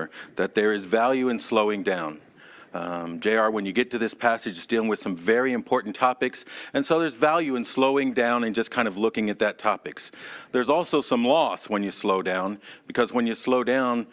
JR, that there is value in slowing down. JR, when you get to this passage, it's dealing with some very important topics, and so there's value in slowing down and just kind of looking at that topics. There's also some loss when you slow down, because when you slow down,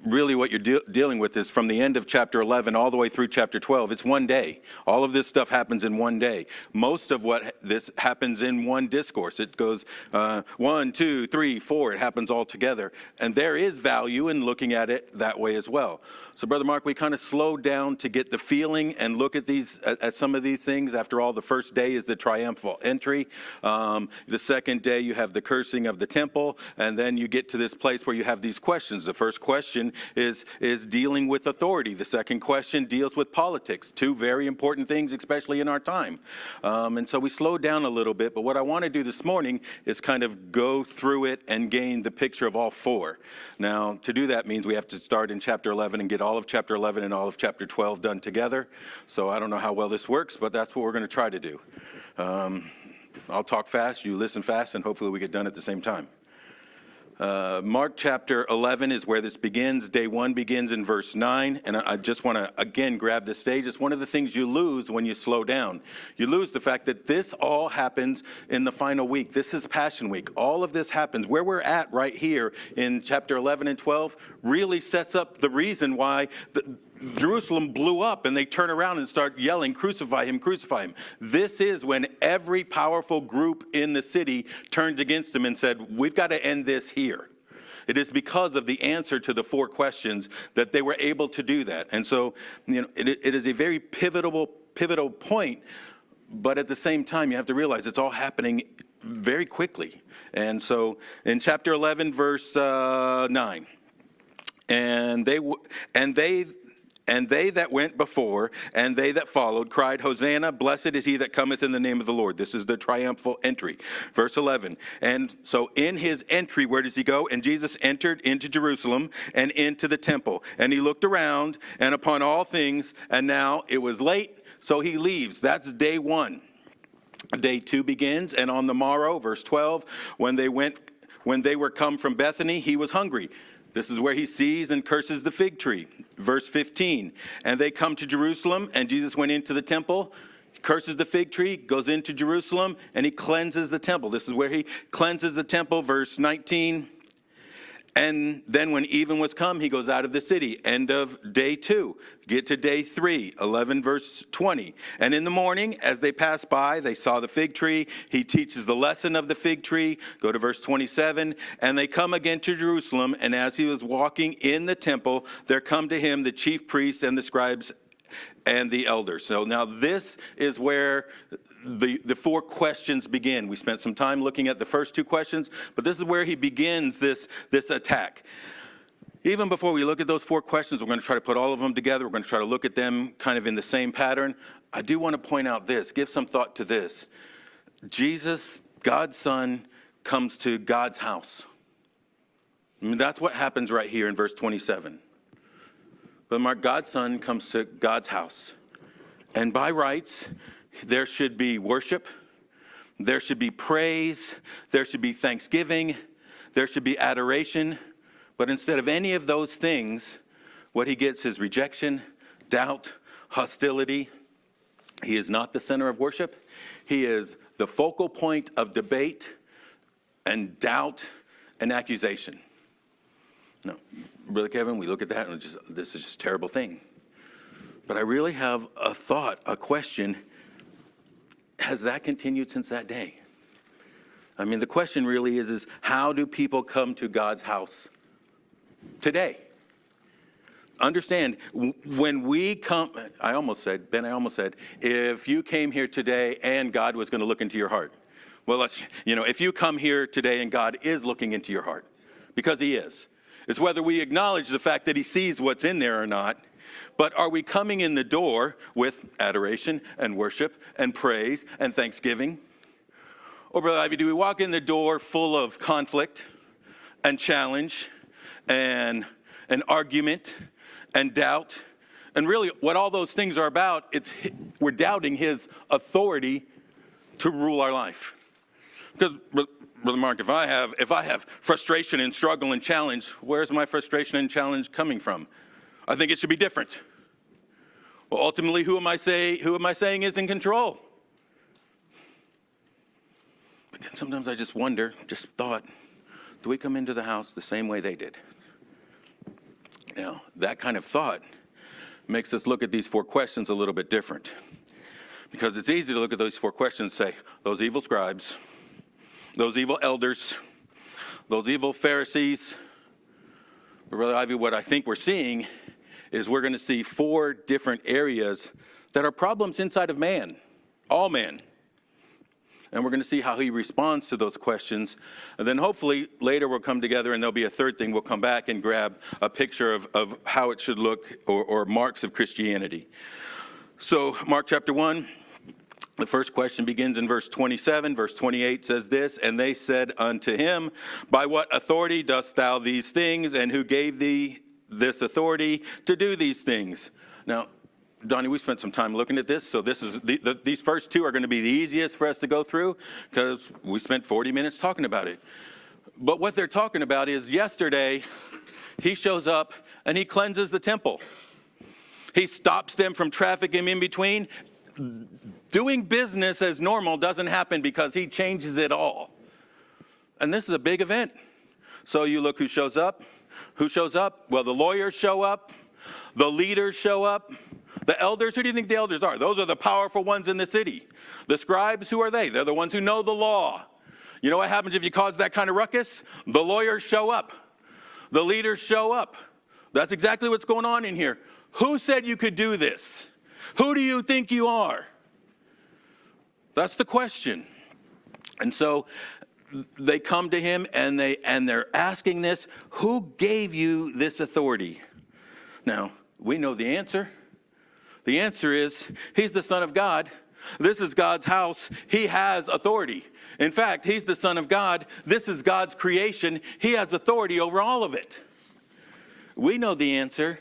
really what you're dealing with is from the end of chapter 11 all the way through chapter 12. It's one day. All of this stuff happens in one day. Most of what this happens in one discourse. It goes 1, 2, 3, 4. It happens all together, and there is value in looking at it that way as well. So, Brother Mark, we kind of slowed down to get the feeling and look at these at some of these things. After all, the first day is the triumphal entry. The second day you have the cursing of the temple, and then you get to this place where you have these questions. The first question is dealing with authority. The second question deals with politics. Two very important things, especially in our time. And so we slowed down a little bit, but what I want to do this morning is kind of go through it and gain the picture of all four. Now, to do that means we have to start in chapter 11 and get all of chapter 11 and all of chapter 12 done together. So I don't know how well this works, but that's what we're going to try to do. I'll talk fast, you listen fast, and hopefully we get done at the same time. Mark chapter 11 is where this begins. Day 1 begins in verse 9, and I just want to, again, grab the stage. It's one of the things you lose when you slow down. You lose the fact that this all happens in the final week. This is Passion Week. All of this happens. Where we're at right here in chapter 11 and 12 really sets up the reason why Jerusalem blew up and they turn around and start yelling, "Crucify him, crucify him." This is when every powerful group in the city turned against him and said, "We've got to end this here." It is because of the answer to the four questions that they were able to do that. And so, it is a very pivotal point, but at the same time, you have to realize it's all happening very quickly. And so in chapter 11, verse 9, and they that went before, and they that followed, cried, "Hosanna, blessed is he that cometh in the name of the Lord." This is the triumphal entry. Verse 11, and so in his entry, where does he go? And Jesus entered into Jerusalem and into the temple. And he looked around and upon all things, and now it was late, so he leaves. That's day 1. Day 2 begins, and on the morrow, verse 12, when they were come from Bethany, he was hungry. This is where he sees and curses the fig tree. Verse 15, and they come to Jerusalem, and Jesus went into the temple, curses the fig tree, goes into Jerusalem, and he cleanses the temple. This is where he cleanses the temple. Verse 19, and then when even was come, he goes out of the city. End of day 2. Get to day 3, 11 verse 20. And in the morning, as they passed by, they saw the fig tree. He teaches the lesson of the fig tree. Go to verse 27. And they come again to Jerusalem, and as he was walking in the temple, there come to him the chief priests and the scribes and the elders. So now this is where the four questions begin. We spent some time looking at the first 2 questions, but this is where he begins this attack. Even before we look at those 4 questions, we're going to try to put all of them together. We're going to try to look at them kind of in the same pattern. I do want to point out this, give some thought to this. Jesus, God's Son, comes to God's house. I mean, that's what happens right here in verse 27. But Mark, God's Son comes to God's house. And by rights, there should be worship, there should be praise, there should be thanksgiving, there should be adoration. But instead of any of those things, what he gets is rejection, doubt, hostility. He is not the center of worship. He is the focal point of debate and doubt and accusation. No, Brother Kevin, we look at that and this is just a terrible thing. But I really have a thought, a question. Has that continued since that day? I mean, the question really is how do people come to God's house today? Understand, when we come, Ben, I almost said, if you came here today and God was going to look into your heart. Well, if you come here today and God is looking into your heart, because he is. It's whether we acknowledge the fact that he sees what's in there or not. But are we coming in the door with adoration and worship and praise and thanksgiving? Or, Brother Ivy, do we walk in the door full of conflict and challenge and argument and doubt? And really, what all those things are about, we're doubting his authority to rule our life. Because, Brother Mark, if I have frustration and struggle and challenge, where's my frustration and challenge coming from? I think it should be different. Well, ultimately, who am I saying is in control? But then sometimes I just wonder, just thought, do we come into the house the same way they did? Now, that kind of thought makes us look at these 4 questions a little bit different. Because it's easy to look at those 4 questions and say, those evil scribes, those evil elders, those evil Pharisees. But Brother Ivy, what I think we're seeing is we're going to see 4 different areas that are problems inside of man, all man. And we're going to see how he responds to those questions. And then hopefully later we'll come together and there'll be a third thing. We'll come back and grab a picture of how it should look or marks of Christianity. So Mark chapter 1, the first question begins in verse 27. Verse 28 says this, and they said unto him, by what authority dost thou these things, and who gave thee this authority to do these things? Now, Donnie, we spent some time looking at this, so these first 2 are going to be the easiest for us to go through because we spent 40 minutes talking about it. But what they're talking about is yesterday he shows up and he cleanses the temple. He stops them from trafficking in between. Doing business as normal doesn't happen because he changes it all. And this is a big event. So you look who shows up. Who shows up? Well, the lawyers show up. The leaders show up. The elders, who do you think the elders are? Those are the powerful ones in the city. The scribes, who are they? They're the ones who know the law. You know what happens if you cause that kind of ruckus? The lawyers show up. The leaders show up. That's exactly what's going on in here. Who said you could do this? Who do you think you are? That's the question. And so they come to him and they're asking this, who gave you this authority? Now, we know the answer. The answer is, he's the Son of God. This is God's house. He has authority. In fact, he's the Son of God. This is God's creation. He has authority over all of it. We know the answer,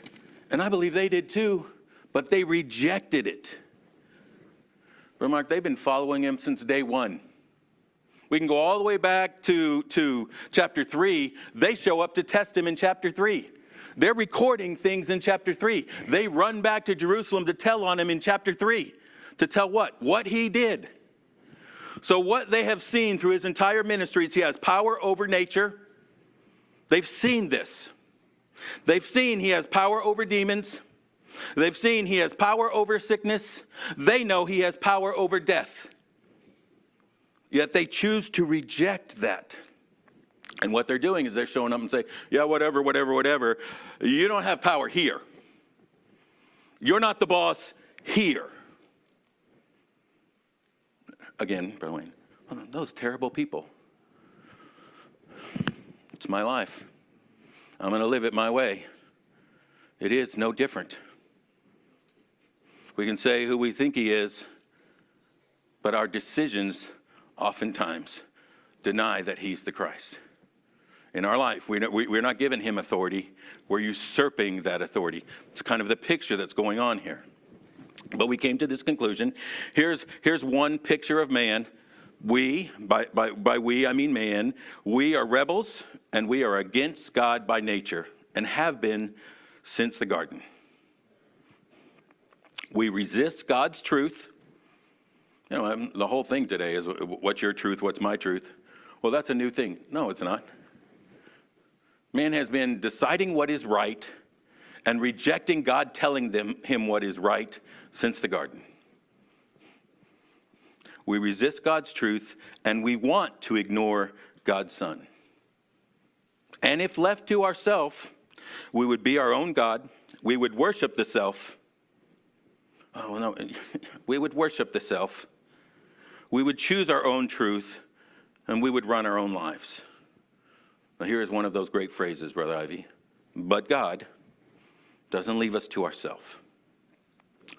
and I believe they did too, but they rejected it. But Mark, they've been following him since day 1. We can go all the way back to chapter 3. They show up to test him in chapter 3. They're recording things in chapter 3. They run back to Jerusalem to tell on him in chapter 3. To tell what? What he did. So what they have seen through his entire ministry is he has power over nature. They've seen this. They've seen he has power over demons. They've seen he has power over sickness. They know he has power over death. Yet they choose to reject that. And what they're doing is they're showing up and say, yeah, whatever. You don't have power here. You're not the boss here. Again, Brother Wayne, those terrible people. It's my life. I'm going to live it my way. It is no different. We can say who we think he is, but our decisions oftentimes deny that he's the Christ. In our life, we're not giving him authority. We're usurping that authority. It's kind of the picture that's going on here. But we came to this conclusion. Here's one picture of man. We, by we I mean man, we are rebels and we are against God by nature and have been since the garden. We resist God's truth. You know, the whole thing today is what's your truth, what's my truth? Well, that's a new thing. No, it's not. Man has been deciding what is right and rejecting God telling him what is right since the garden. We resist God's truth and we want to ignore God's Son. And if left to ourselves, we would be our own God. We would worship the self. Oh, no, we would worship the self. We would choose our own truth and we would run our own lives. Now, here is one of those great phrases, Brother Ivy. But God doesn't leave us to ourselves.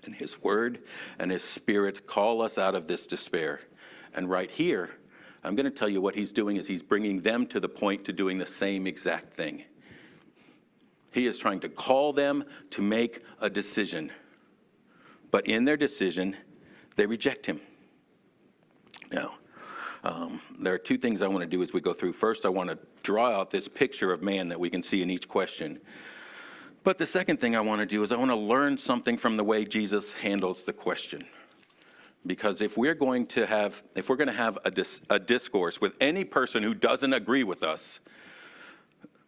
And his word and his spirit call us out of this despair. And right here, I'm going to tell you what he's doing is he's bringing them to the point to doing the same exact thing. He is trying to call them to make a decision. But in their decision, they reject him. Now, There are two things I want to do as we go through. First, I want to draw out this picture of man that we can see in each question. But the second thing I want to do is I want to learn something from the way Jesus handles the question. Because if we're going to have a discourse with any person who doesn't agree with us,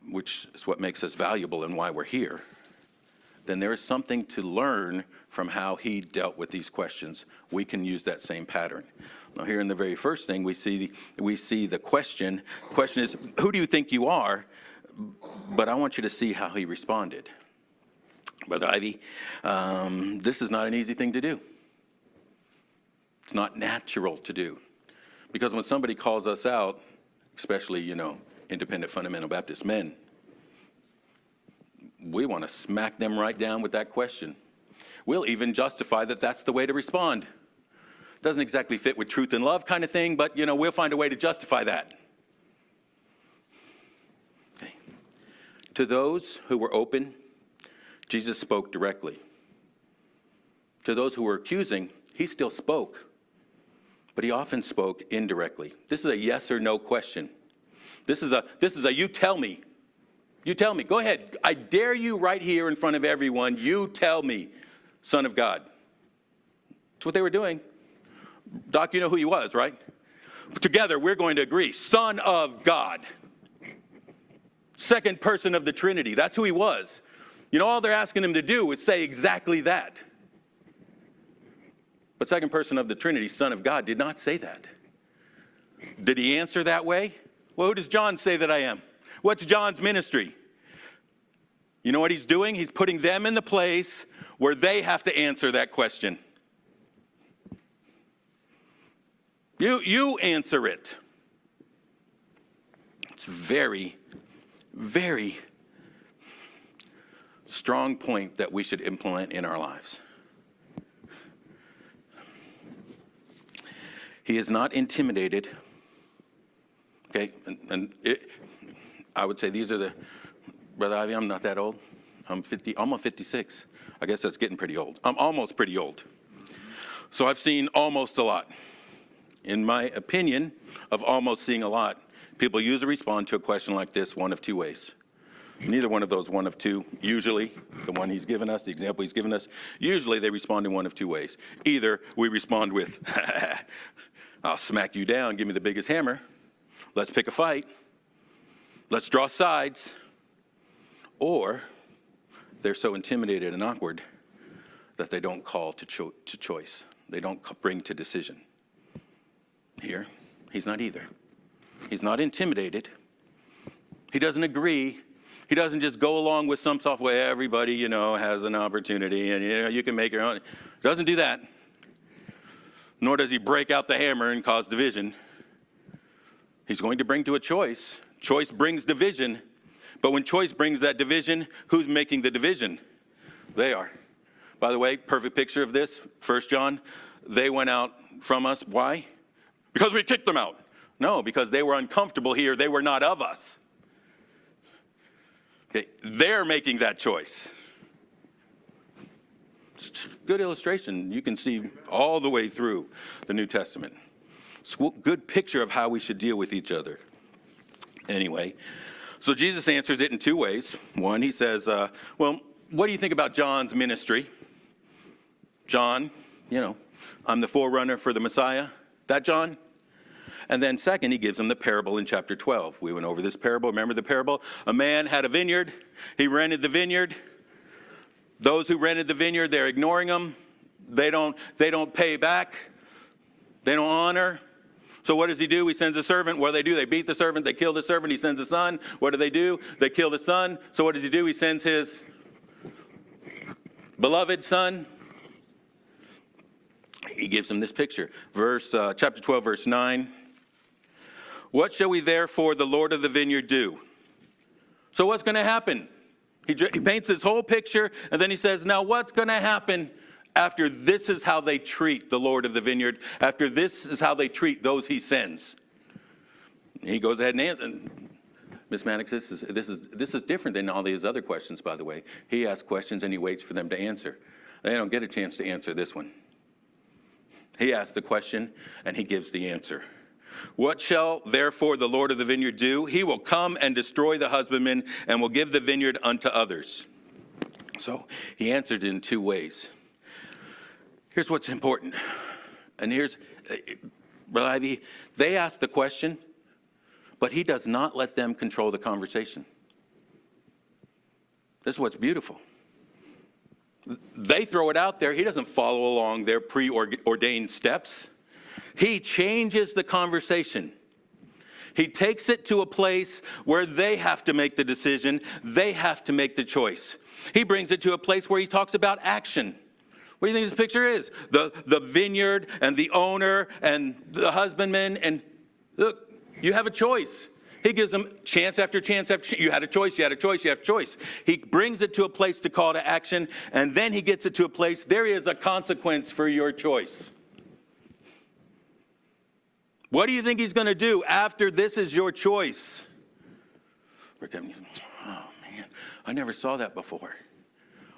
which is what makes us valuable and why we're here, then there is something to learn from how he dealt with these questions. We can use that same pattern. Now, here in the very first thing, we see the question. The question is, who do you think you are? But I want you to see how he responded. Brother Ivy, this is not an easy thing to do. It's not natural to do. Because when somebody calls us out, especially, independent fundamental Baptist men, we want to smack them right down with that question. We'll even justify that that's the way to respond. Doesn't exactly fit with truth and love kind of thing, but, we'll find a way to justify that. Okay. To those who were open, Jesus spoke directly. To those who were accusing, he still spoke, but he often spoke indirectly. This is a yes or no question. This is a you tell me. You tell me. Go ahead. I dare you right here in front of everyone. You tell me, Son of God. That's what they were doing. Doc, you know who he was, right? Together, we're going to agree. Son of God. Second person of the Trinity. That's who he was. All they're asking him to do is say exactly that. But second person of the Trinity, Son of God, did not say that. Did he answer that way? Well, who does John say that I am? What's John's ministry? You know what he's doing? He's putting them in the place where they have to answer that question. You answer it. It's very, very strong point that we should implement in our lives. He is not intimidated. Okay, I would say these are the, Brother Ivy, I'm not that old. I'm 50, almost 56. I guess that's getting pretty old. I'm almost pretty old. So I've seen almost a lot. In my opinion of almost seeing a lot, people usually respond to a question like this one of two ways. Neither one of those one of two, usually, the one he's given us, the example he's given us, usually they respond in one of two ways. Either we respond with, I'll smack you down, give me the biggest hammer, let's pick a fight, let's draw sides, or they're so intimidated and awkward that they don't call to choice. They don't bring to decision. Here, he's not either. He's not intimidated. He doesn't agree. He doesn't just go along with some soft way. Everybody, has an opportunity, and you can make your own. He doesn't do that. Nor does he break out the hammer and cause division. He's going to bring to a choice. Choice brings division. But when choice brings that division, who's making the division? They are. By the way, perfect picture of this, 1 John, they went out from us. Why? Because we kicked them out. No, because they were uncomfortable here. They were not of us. Okay, they're making that choice. Good illustration. You can see all the way through the New Testament. It's a good picture of how we should deal with each other. Anyway, so Jesus answers it in two ways. One, he says, well, what do you think about John's ministry? John, I'm the forerunner for the Messiah. That John? And then second, he gives them the parable in chapter 12. We went over this parable. Remember the parable? A man had a vineyard. He rented the vineyard. Those who rented the vineyard, they're ignoring him. They don't pay back. They don't honor. So what does he do? He sends a servant. What do? They beat the servant. They kill the servant. He sends a son. What do? They kill the son. So what does he do? He sends his beloved son. He gives them this picture. Chapter 12, verse 9. What shall we therefore, the Lord of the vineyard, do? So what's going to happen? He paints this whole picture, and then he says, now what's going to happen after this is how they treat the Lord of the vineyard, after this is how they treat those he sends? He goes ahead and answers. Ms. Maddox, this is different than all these other questions, by the way. He asks questions, and he waits for them to answer. They don't get a chance to answer this one. He asks the question, and he gives the answer. What shall therefore the Lord of the vineyard do? He will come and destroy the husbandman and will give the vineyard unto others. So he answered in two ways. Here's what's important. And here's, Brother Ivy, they ask the question, but he does not let them control the conversation. This is what's beautiful. They throw it out there. He doesn't follow along their preordained steps. He changes the conversation. He takes it to a place where they have to make the decision. They have to make the choice. He brings it to a place where he talks about action. What do you think this picture is? The vineyard and the owner and the husbandman. And look, you have a choice. He gives them chance after chance after chance. You had a choice, you had a choice, you have a choice. He brings it to a place to call to action, and then he gets it to a place, there is a consequence for your choice. What do you think he's going to do after this is your choice? Oh, man, I never saw that before.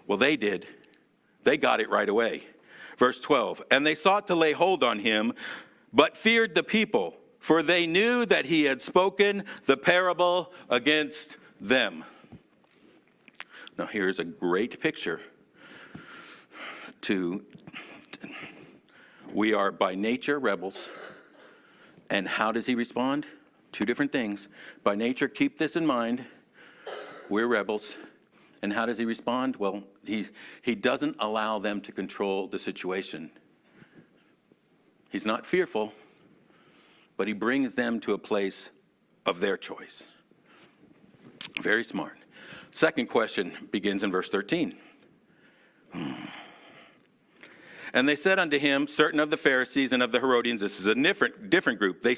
Well, they did. They got it right away. Verse 12, and they sought to lay hold on him, but feared the people, for they knew that he had spoken the parable against them. Now, here's a great picture we are by nature rebels. And how does he respond? Two different things. By nature, keep this in mind, we're rebels. And how does he respond? Well, he doesn't allow them to control the situation. He's not fearful, but he brings them to a place of their choice. Very smart. Second question begins in verse 13. And they said unto him, certain of the Pharisees and of the Herodians, this is a different group. They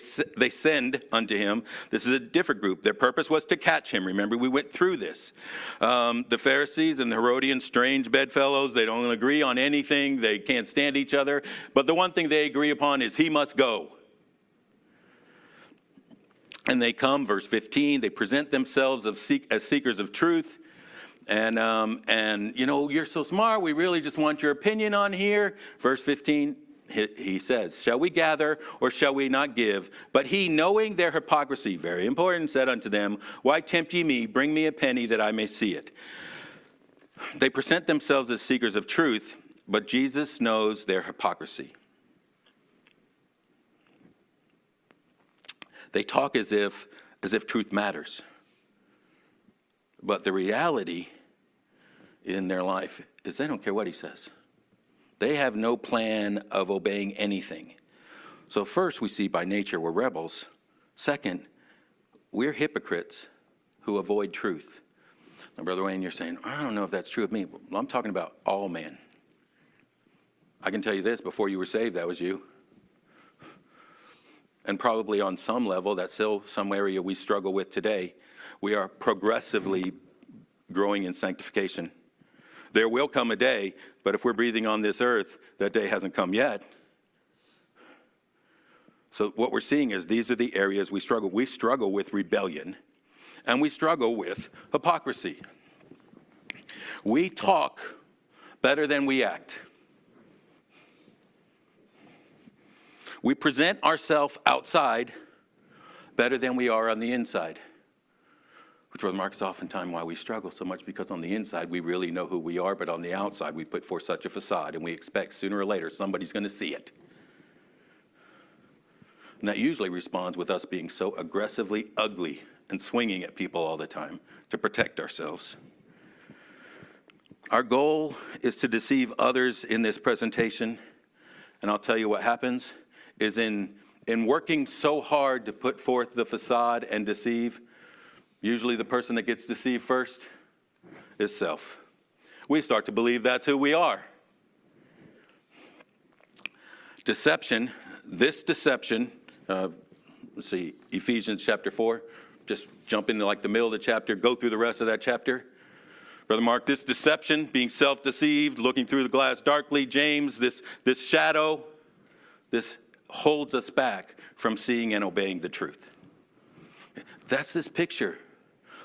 send unto him. This is a different group. Their purpose was to catch him. Remember, we went through this. The Pharisees and the Herodians, strange bedfellows. They don't agree on anything. They can't stand each other. But the one thing they agree upon is he must go. And they come, verse 15, they present themselves as seekers of truth. And you know, you're so smart, we really just want your opinion on here. Verse 15, he says, shall we gather or shall we not give? But he, knowing their hypocrisy, very important, said unto them, why tempt ye me? Bring me a penny that I may see it. They present themselves as seekers of truth, but Jesus knows their hypocrisy. They talk as if truth matters. But the reality in their life is they don't care what he says. They have no plan of obeying anything. So first, we see by nature we're rebels. Second, we're hypocrites who avoid truth. Now, Brother Wayne, you're saying, I don't know if that's true of me. Well, I'm talking about all men. I can tell you this, before you were saved, that was you. And probably on some level, that's still some area we struggle with today. We are progressively growing in sanctification. There will come a day, but if we're breathing on this earth, that day hasn't come yet. So what we're seeing is these are the areas we struggle. We struggle with rebellion, and we struggle with hypocrisy. We talk better than we act. We present ourselves outside better than we are on the inside. Which, Brother Mark, is oftentimes why we struggle so much, because on the inside we really know who we are, but on the outside we put forth such a facade, and we expect sooner or later somebody's going to see it. And that usually responds with us being so aggressively ugly and swinging at people all the time to protect ourselves. Our goal is to deceive others in this presentation, and I'll tell you what happens is in working so hard to put forth the facade and deceive, usually the person that gets deceived first is self. We start to believe that's who we are. Deception, this deception, let's see, Ephesians chapter 4, just jump into like the middle of the chapter, go through the rest of that chapter. Brother Mark, this deception, being self-deceived, looking through the glass darkly, James, this shadow, this holds us back from seeing and obeying the truth. That's this picture.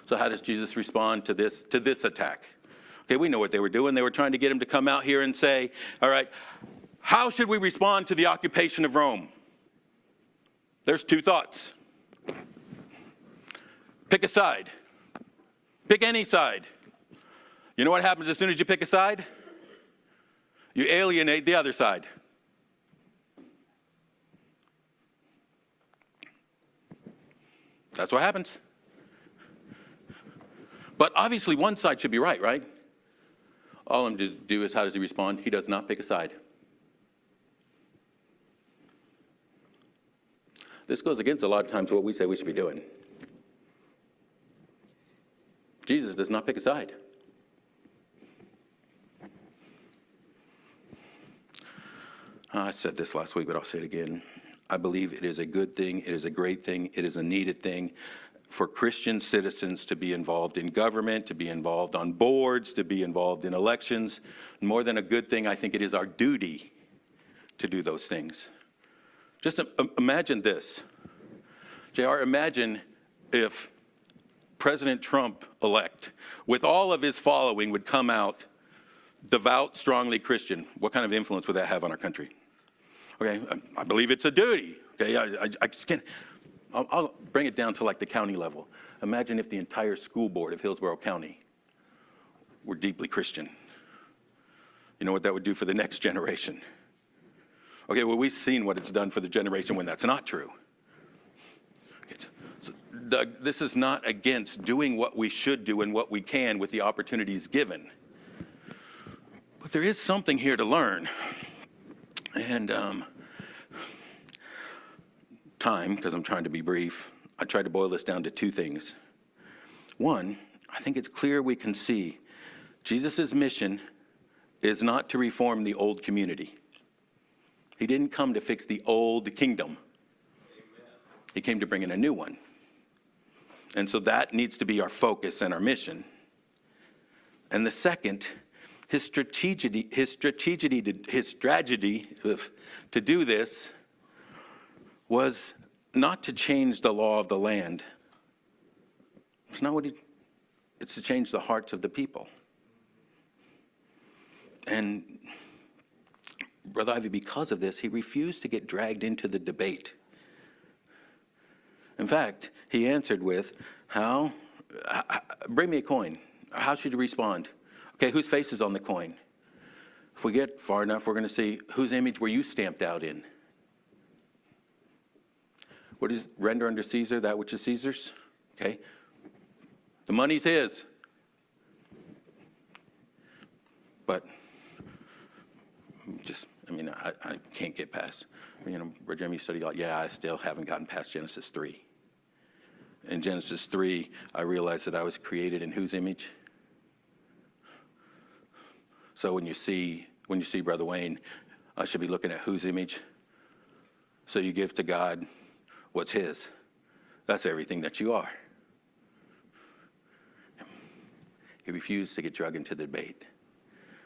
So how does Jesus respond to this attack? Okay, we know what they were doing. They were trying to get him to come out here and say, all right, how should we respond to the occupation of Rome? There's two thoughts. Pick a side. Pick any side. You know what happens as soon as you pick a side? You alienate the other side. That's what happens. But obviously one side should be right, right? All I'm to do is, how does he respond? He does not pick a side. This goes against a lot of times what we say we should be doing. Jesus does not pick a side. I said this last week, but I'll say it again. I believe it is a good thing, it is a great thing, it is a needed thing for Christian citizens to be involved in government, to be involved on boards, to be involved in elections. More than a good thing, I think it is our duty to do those things. Just imagine this. JR, imagine if President Trump-elect, with all of his following, would come out devout, strongly Christian. What kind of influence would that have on our country? Okay, I believe it's a duty. Okay, I just can't. I'll bring it down to like the county level. Imagine if the entire school board of Hillsborough County were deeply Christian. You know what that would do for the next generation? Okay, well, we've seen what it's done for the generation when that's not true. Okay, so Doug, this is not against doing what we should do and what we can with the opportunities given. But there is something here to learn. And time, because I'm trying to be brief, I tried to boil this down to two things. One, I think it's clear we can see Jesus' mission is not to reform the old community. He didn't come to fix the old kingdom. Amen. He came to bring in a new one. And so that needs to be our focus and our mission. And the second, his strategy to do this was not to change the law of the land. It's not what it's to change the hearts of the people. And Brother Ivy, because of this, he refused to get dragged into the debate. In fact, he answered with, bring me a coin. How should you respond? Okay, whose face is on the coin? If we get far enough, we're going to see, whose image were you stamped out in? What is render unto Caesar that which is Caesar's? Okay. The money's his. But I can't get past, Jimmy studied, I still haven't gotten past Genesis 3. In Genesis 3, I realized that I was created in whose image? So when you see Brother Wayne, I should be looking at whose image? So you give to God what's his. That's everything that you are. He refused to get dragged into the debate.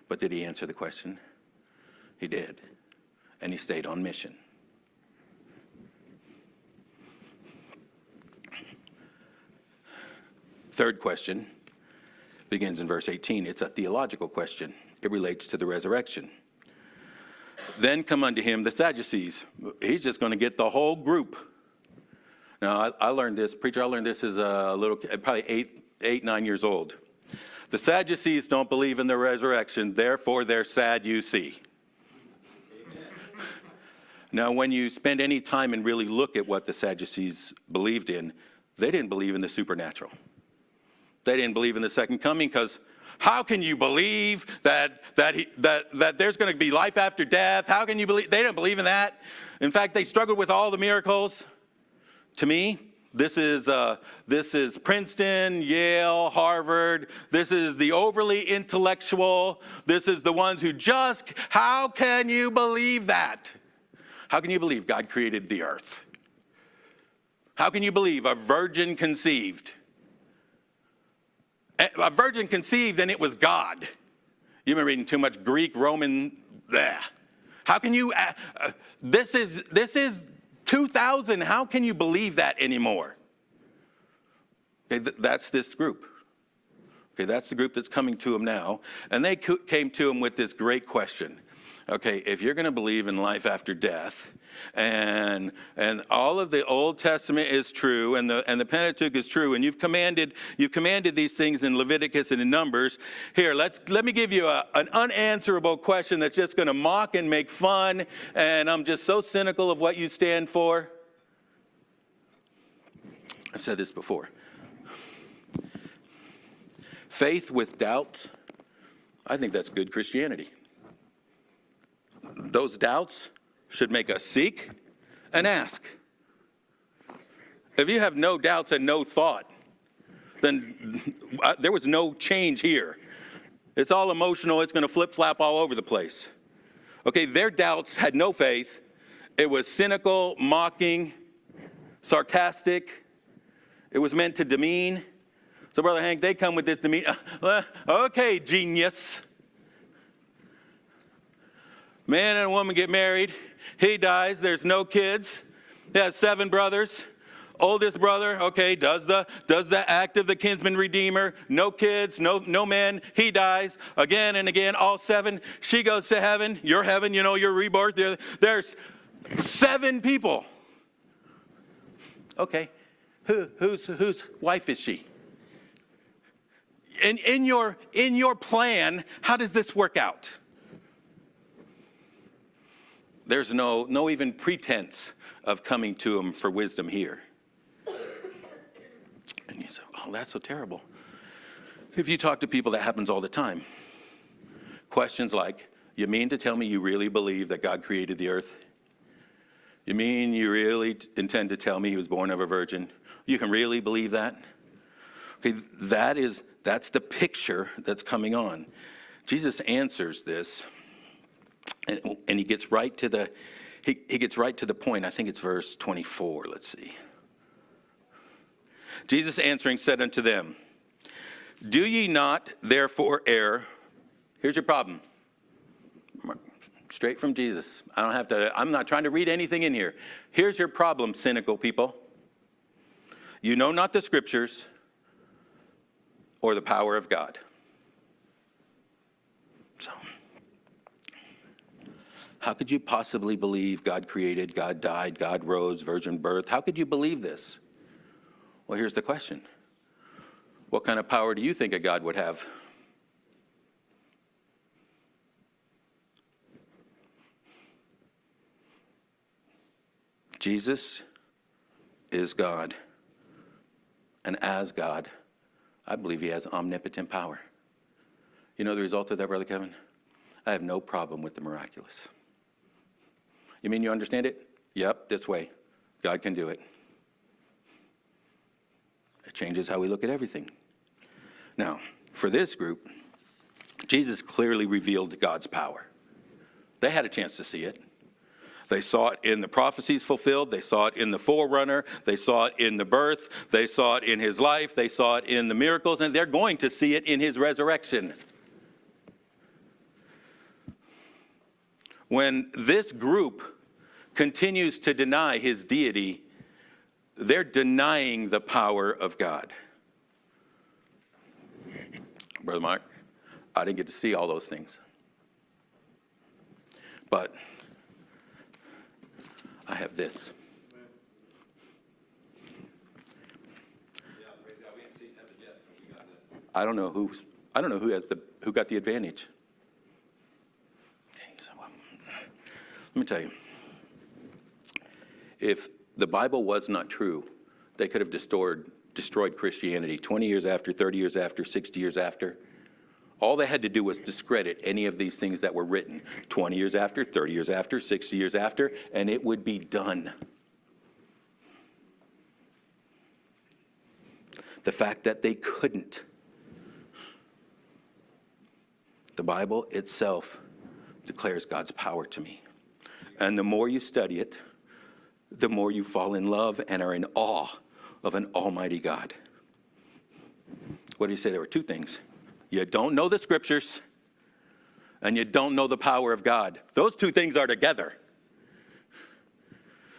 But did he answer the question? He did. And he stayed on mission. Third question begins in verse 18. It's a theological question. It relates to the resurrection. Then come unto him the Sadducees. He's just going to get the whole group. Now, I learned this, preacher, I learned this as a little kid, probably 9 years old. The Sadducees don't believe in the resurrection, therefore they're sad, you see. Amen. Now, when you spend any time and really look at what the Sadducees believed in, they didn't believe in the supernatural. They didn't believe in the second coming, because how can you believe that there's going to be life after death? How can you believe? They didn't believe in that. In fact, they struggled with all the miracles. To me, this is Princeton, Yale, Harvard. This is the overly intellectual. This is the ones who just, how can you believe that? How can you believe God created the earth? How can you believe a virgin conceived? A virgin conceived and it was God. You've been reading too much Greek, Roman, bleh. How can you, this is 2000, how can you believe that anymore? Okay, that's this group. Okay, that's the group that's coming to him now. And they came to him with this great question. Okay, if you're going to believe in life after death, and all of the Old Testament is true, and the Pentateuch is true, and you've commanded these things in Leviticus and in Numbers. Here, let me give you an unanswerable question that's just going to mock and make fun, and I'm just so cynical of what you stand for. I've said this before. Faith with doubts, I think that's good Christianity. Those doubts should make us seek and ask. If you have no doubts and no thought, then there was no change here. It's all emotional. It's going to flip-flap all over the place. Okay, their doubts had no faith. It was cynical, mocking, sarcastic. It was meant to demean. So, Brother Hank, they come with this demean. Okay, genius. Man and a woman get married. He dies. There's no kids. He has 7 brothers. Oldest brother, okay, does the act of the kinsman redeemer. No kids, no men. He dies again and again. All 7. She goes to heaven. Your heaven, your rebirth. There's 7 people. Okay, whose wife is she? In your plan, how does this work out? There's no even pretense of coming to him for wisdom here. And you say, oh, that's so terrible. If you talk to people, that happens all the time. Questions like, you mean to tell me you really believe that God created the earth? You mean you really intend to tell me he was born of a virgin? You can really believe that? Okay, that's the picture that's coming on. Jesus answers this. And he gets right to the point. I think it's verse 24. Let's see. Jesus answering said unto them, do ye not therefore err? Here's your problem. Straight from Jesus. I'm not trying to read anything in here. Here's your problem, cynical people. You know not the scriptures or the power of God. So, how could you possibly believe God created, God died, God rose, virgin birth? How could you believe this? Well, here's the question. What kind of power do you think a God would have? Jesus is God. And as God, I believe he has omnipotent power. You know the result of that, Brother Kevin? I have no problem with the miraculous. You mean you understand it? Yep, this way. God can do it. It changes how we look at everything. Now, for this group, Jesus clearly revealed God's power. They had a chance to see it. They saw it in the prophecies fulfilled. They saw it in the forerunner. They saw it in the birth. They saw it in his life. They saw it in the miracles. And they're going to see it in his resurrection. When this group continues to deny his deity, they're denying the power of God. Brother Mark, I didn't get to see all those things. But I have this. I don't know who got the advantage. Let me tell you, if the Bible was not true, they could have destroyed Christianity 20 years after, 30 years after, 60 years after. All they had to do was discredit any of these things that were written 20 years after, 30 years after, 60 years after, and it would be done. The fact that they couldn't. The Bible itself declares God's power to me. And the more you study it, the more you fall in love and are in awe of an almighty God. What do you say? There were 2 things. You don't know the scriptures, and you don't know the power of God. Those 2 things are together.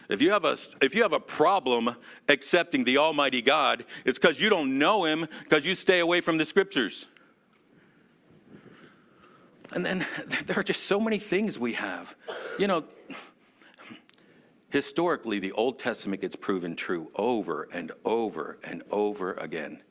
If you have a problem accepting the almighty God, it's because you don't know him, because you stay away from the scriptures. And then there are just so many things we have. You know, historically, the Old Testament gets proven true over and over and over again.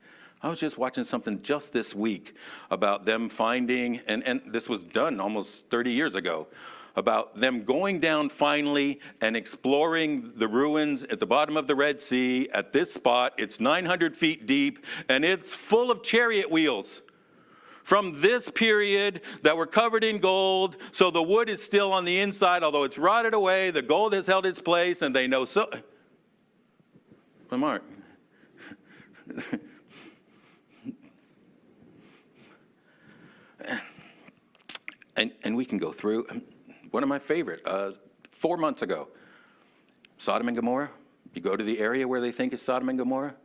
I was just watching something just this week about them finding, and this was done almost 30 years ago, about them going down finally and exploring the ruins at the bottom of the Red Sea at this spot. It's 900 feet deep, and it's full of chariot wheels from this period that were covered in gold. So the wood is still on the inside, although it's rotted away. The gold has held its place, and they know so. Well, Mark. And we can go through. One of my favorite, 4 months ago, Sodom and Gomorrah. You go to the area where they think is Sodom and Gomorrah.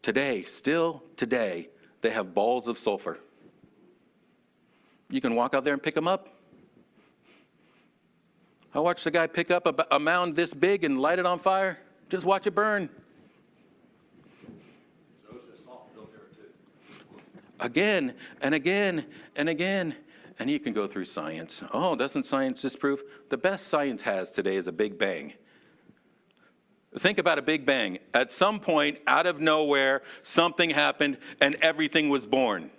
Today, still today, they have balls of sulfur. You can walk out there and pick them up. I watched the guy pick up a mound this big and light it on fire. Just watch it burn. Again and again and again. And you can go through science. Oh, doesn't science disprove? The best science has today is a Big Bang. Think about a Big Bang. At some point, out of nowhere, something happened and everything was born.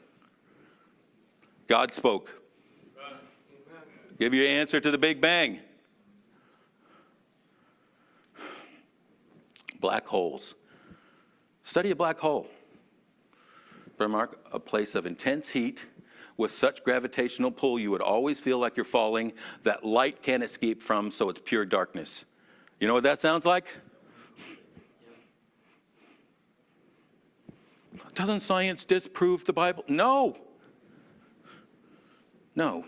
God spoke. Give you an answer to the Big Bang. Black holes. Study a black hole. Brother Mark, a place of intense heat with such gravitational pull, you would always feel like you're falling, that light can't escape from, so it's pure darkness. You know what that sounds like? Doesn't science disprove the Bible? No. No.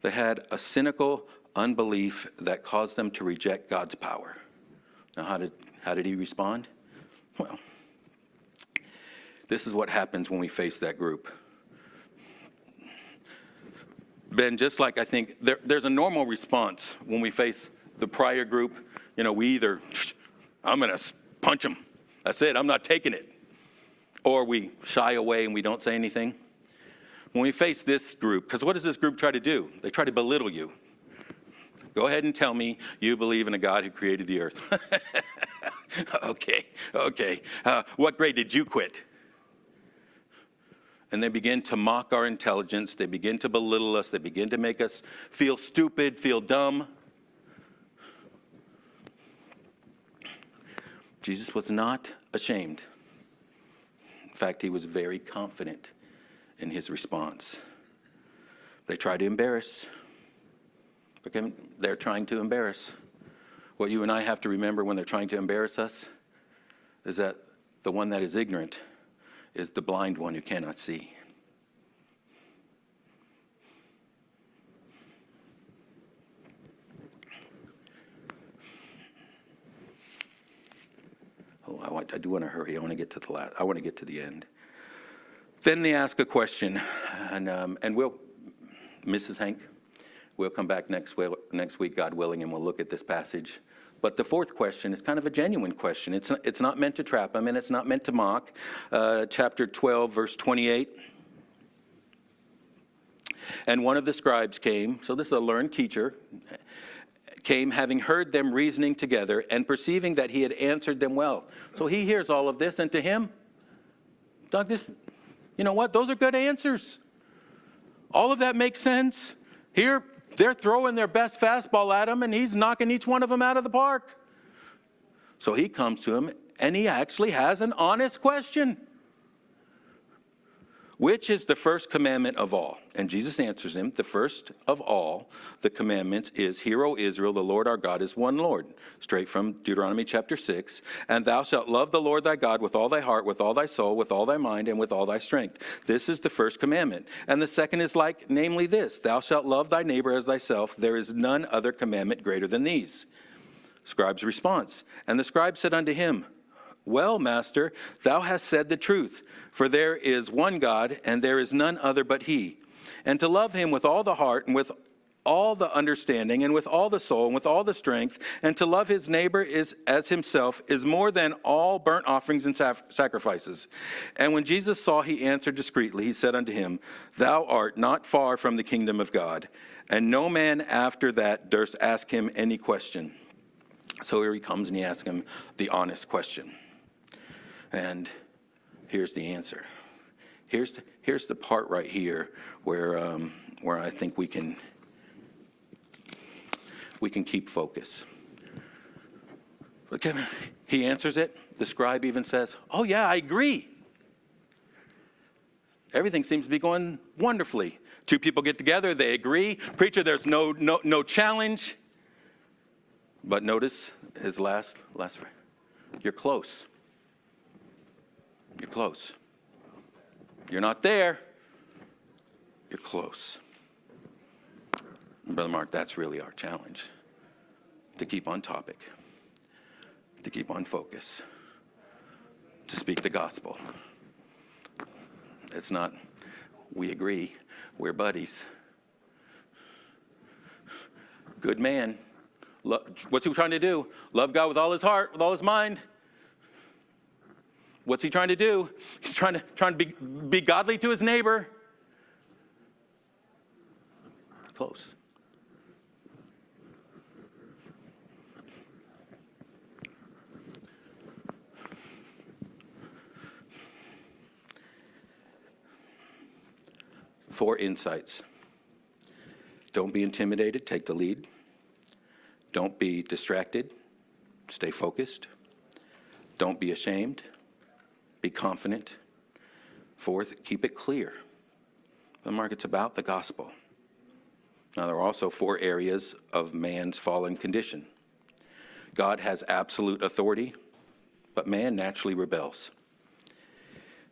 They had a cynical unbelief that caused them to reject God's power. Now, how did he respond? Well, this is what happens when we face that group. Ben, just like I think there's a normal response when we face the prior group. You know, we either, I'm going to punch them. That's it. I'm not taking it. Or we shy away and we don't say anything. When we face this group, because what does this group try to do? They try to belittle you. Go ahead and tell me you believe in a God who created the earth. Okay. What grade did you quit? And they begin to mock our intelligence. They begin to belittle us. They begin to make us feel stupid, feel dumb. Jesus was not ashamed. In fact, he was very confident in his response. They try to embarrass. Okay, they're trying to embarrass. What you and I have to remember when they're trying to embarrass us is that the one that is ignorant is the blind one who cannot see. Oh, I do want to hurry. I want to get to the end. Then they ask a question, and we'll, Mrs. Hank, we'll come back next week, God willing, and we'll look at this passage. But the fourth question is kind of a genuine question. It's not meant to trap them, and it's not meant to mock. Chapter 12, verse 28. And one of the scribes came, so this is a learned teacher, came having heard them reasoning together and perceiving that he had answered them well. So he hears all of this, and to him, Doug, you know what? Those are good answers. All of that makes sense. Here, they're throwing their best fastball at him, and he's knocking each one of them out of the park. So he comes to him, and he actually has an honest question. Which is the first commandment of all? And Jesus answers him, the first of all the commandments is, Hear, O Israel, the Lord our God is one Lord. Straight from Deuteronomy chapter 6. And thou shalt love the Lord thy God with all thy heart, with all thy soul, with all thy mind, and with all thy strength. This is the first commandment. And the second is like, namely this, Thou shalt love thy neighbor as thyself. There is none other commandment greater than these. Scribe's response. And the scribe said unto him, Well, master, thou hast said the truth, for there is one God, and there is none other but he. And to love him with all the heart, and with all the understanding and with all the soul and with all the strength, and to love his neighbor is as himself is more than all burnt offerings and sacrifices. And when Jesus saw he answered discreetly, he said unto him, Thou art not far from the kingdom of God. And no man after that durst ask him any question. So here he comes and he asks him the honest question. And here's the answer. Here's the part right here where I think we can keep focus. Okay, he answers it. The scribe even says, oh yeah, I agree. Everything seems to be going wonderfully. Two people get together, they agree. Preacher, there's no challenge. But notice his last phrase. You're close. You're close. You're not there. You're close. Brother Mark, that's really our challenge. To keep on topic. To keep on focus. To speak the gospel. It's not, we agree, we're buddies. Good man. What's he trying to do? Love God with all his heart, with all his mind. What's he trying to do? He's trying to be godly to his neighbor. Close. Four insights. Don't be intimidated, take the lead. Don't be distracted, stay focused. Don't be ashamed, be confident. Fourth, keep it clear. The Mark, it's about the gospel. Now, there are also four areas of man's fallen condition. God has absolute authority, but man naturally rebels.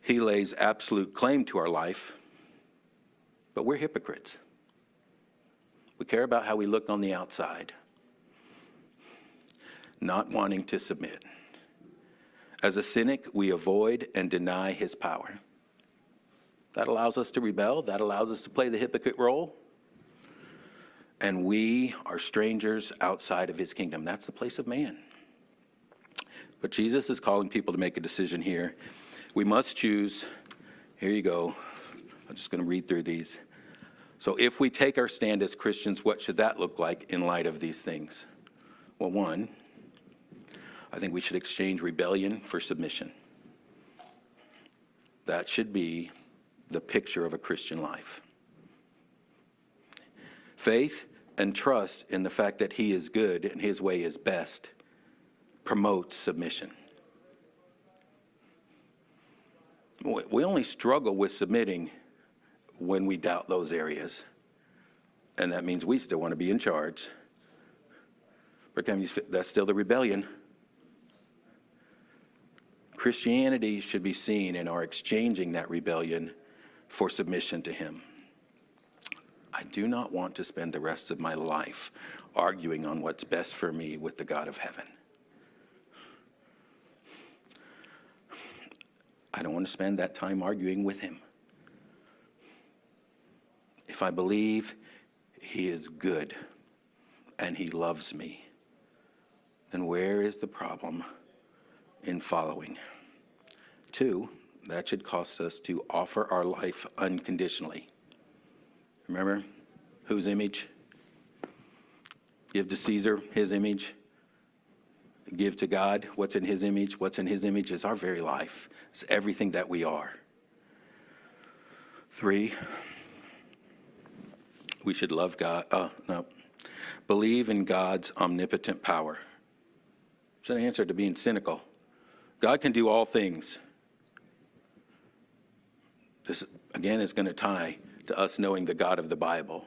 He lays absolute claim to our life, but we're hypocrites. We care about how we look on the outside, not wanting to submit. As a cynic, we avoid and deny his power. That allows us to rebel. That allows us to play the hypocrite role. And we are strangers outside of his kingdom. That's the place of man. But Jesus is calling people to make a decision here. We must choose. Here you go. I'm just going to read through these. So if we take our stand as Christians, what should that look like in light of these things? Well, one, I think we should exchange rebellion for submission. That should be the picture of a Christian life. Faith and trust in the fact that he is good and his way is best promotes submission. We only struggle with submitting when we doubt those areas. And that means we still want to be in charge. But that's still the rebellion. Christianity should be seen in our exchanging that rebellion for submission to him. I do not want to spend the rest of my life arguing on what's best for me with the God of heaven. I don't want to spend that time arguing with him. If I believe he is good and he loves me, then where is the problem in following? Two, that should cost us to offer our life unconditionally. Remember, whose image? Give to Caesar his image. Give to God what's in his image. What's in his image is our very life. It's everything that we are. Three, we should love God. Believe in God's omnipotent power. It's an answer to being cynical. God can do all things. This, again, is going to tie to us knowing the God of the Bible,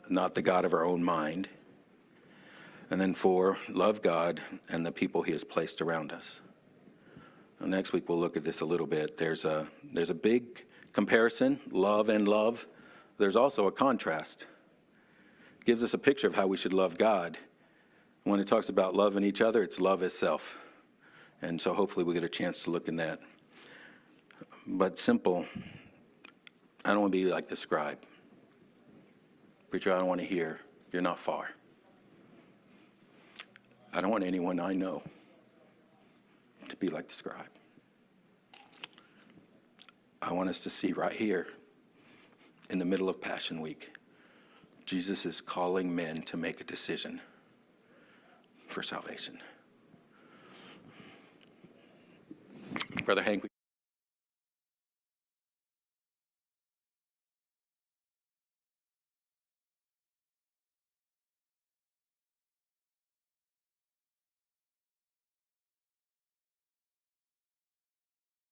not the God of our own mind. And then four, love God and the people he has placed around us. Now, next week we'll look at this a little bit. There's a big comparison, love and love. There's also a contrast. It gives us a picture of how we should love God. When it talks about loving each other, it's love as self. And so hopefully we get a chance to look in that. But simple, I don't want to be like the scribe. Preacher, I don't want to hear You're not far. I don't want anyone I know to be like the scribe. I want us to see right here, in the middle of Passion Week, Jesus is calling men to make a decision for salvation. Brother Hank.